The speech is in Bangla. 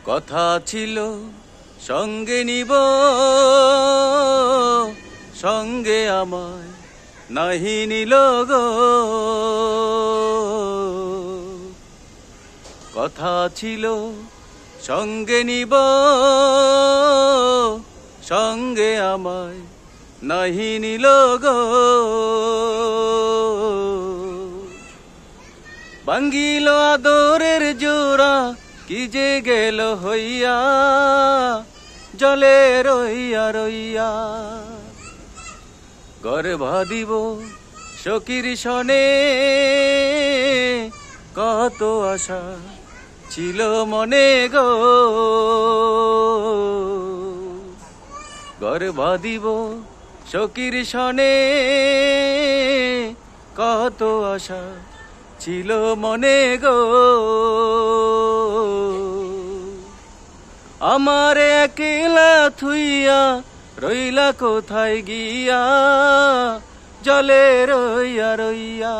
কথা ছিল সঙ্গে নিব, সঙ্গে আমায় নাহি নিল গো। কথা ছিল সঙ্গে নিব, সঙ্গে আমায় নাহি নিল গো। ভাঙ্গিল আদরের জোড়া, কি যে গেল হইয়া, জলে রইয়া রইয়া। গর্ভা দিব সখীর সনে, কত আশা ছিল মনে গো। গর্ভা দিব সখীর সনে, কত আশা ছিল মনে গো। আমার একলা থুইয়া রইলা কোথায় গিয়া, জলে রইয়া রইয়া।